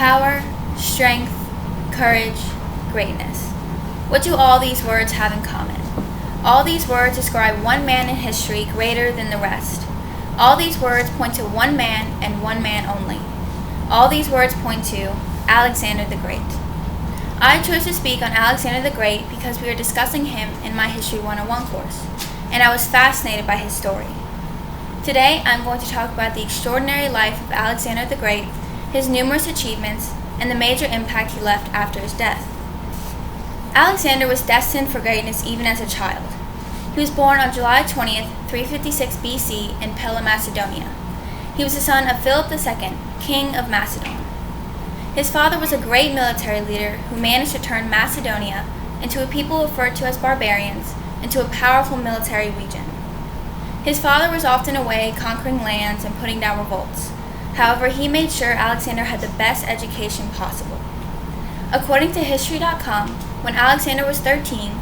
Power, strength, courage, greatness. What do all these words have in common? All these words describe one man in history greater than the rest. All these words point to one man and one man only. All these words point to Alexander the Great. I chose to speak on Alexander the Great because we are discussing him in my History 101 course, and I was fascinated by his story. Today, I'm going to talk about the extraordinary life of Alexander the Great, his numerous achievements, and the major impact he left after his death. Alexander was destined for greatness even as a child. He was born on July 20th, 356 BC in Pella, Macedonia. He was the son of Philip II, king of Macedon. His father was a great military leader who managed to turn Macedonia into a people referred to as barbarians into a powerful military region. His father was often away conquering lands and putting down revolts. However, he made sure Alexander had the best education possible. According to History.com, when Alexander was 13,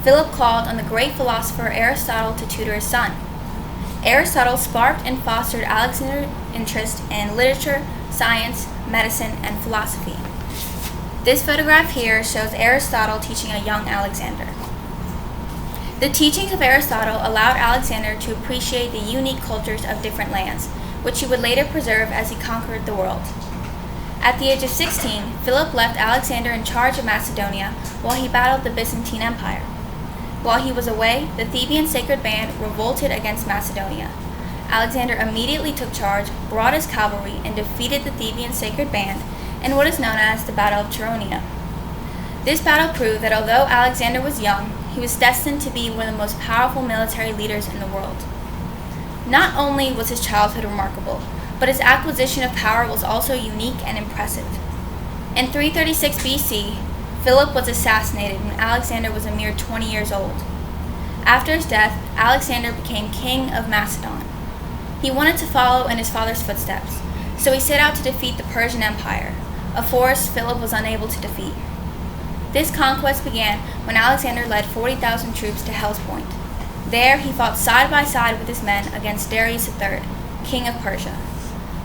Philip called on the great philosopher Aristotle to tutor his son. Aristotle sparked and fostered Alexander's interest in literature, science, medicine, and philosophy. This photograph here shows Aristotle teaching a young Alexander. The teachings of Aristotle allowed Alexander to appreciate the unique cultures of different lands, which he would later preserve as he conquered the world. At the age of 16, Philip left Alexander in charge of Macedonia while he battled the Byzantine Empire. While he was away, the Theban sacred band revolted against Macedonia. Alexander immediately took charge, brought his cavalry, and defeated the Theban sacred band in what is known as the Battle of Chaeronea. This battle proved that although Alexander was young, he was destined to be one of the most powerful military leaders in the world. Not only was his childhood remarkable, but his acquisition of power was also unique and impressive. In 336 BC, Philip was assassinated when Alexander was a mere 20 years old. After his death, Alexander became king of Macedon. He wanted to follow in his father's footsteps, so he set out to defeat the Persian Empire, a force Philip was unable to defeat. This conquest began when Alexander led 40,000 troops to Hellespont. There, he fought side by side with his men against Darius III, king of Persia.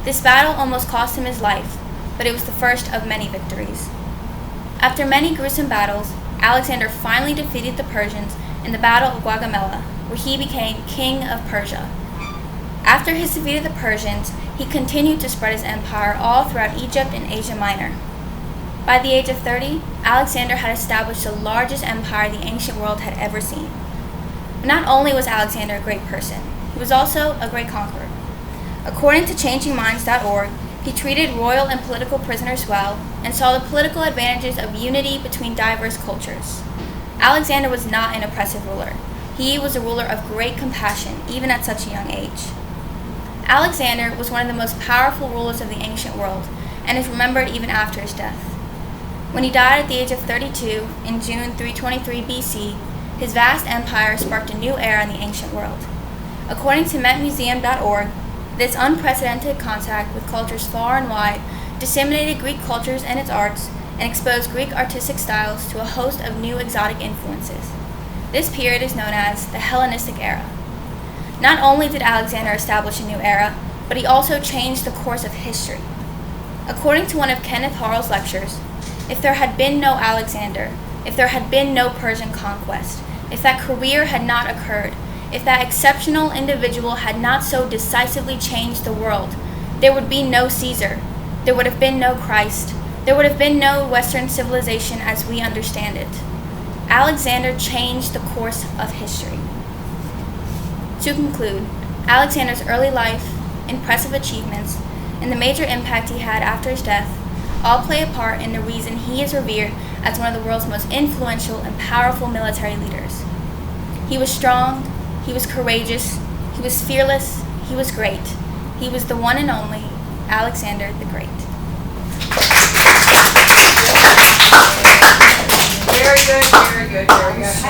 This battle almost cost him his life, but it was the first of many victories. After many gruesome battles, Alexander finally defeated the Persians in the Battle of Gaugamela, where he became king of Persia. After his defeat of the Persians, he continued to spread his empire all throughout Egypt and Asia Minor. By the age of 30, Alexander had established the largest empire the ancient world had ever seen. But not only was Alexander a great person, he was also a great conqueror. According to ChangingMinds.org, he treated royal and political prisoners well and saw the political advantages of unity between diverse cultures. Alexander was not an oppressive ruler. He was a ruler of great compassion, even at such a young age. Alexander was one of the most powerful rulers of the ancient world and is remembered even after his death. When he died at the age of 32 in June 323 BC, his vast empire sparked a new era in the ancient world. According to MetMuseum.org, this unprecedented contact with cultures far and wide disseminated Greek cultures and its arts and exposed Greek artistic styles to a host of new exotic influences. This period is known as the Hellenistic era. Not only did Alexander establish a new era, but he also changed the course of history. According to one of Kenneth Harl's lectures, if there had been no Alexander, if there had been no Persian conquest, if that career had not occurred, if that exceptional individual had not so decisively changed the world, there would be no Caesar, there would have been no Christ, there would have been no Western civilization as we understand it. Alexander changed the course of history. To conclude, Alexander's early life, impressive achievements, and the major impact he had after his death all play a part in the reason he is revered as one of the world's most influential and powerful military leaders. He was strong, he was courageous, he was fearless, he was great. He was the one and only Alexander the Great. Very good, very good, very good.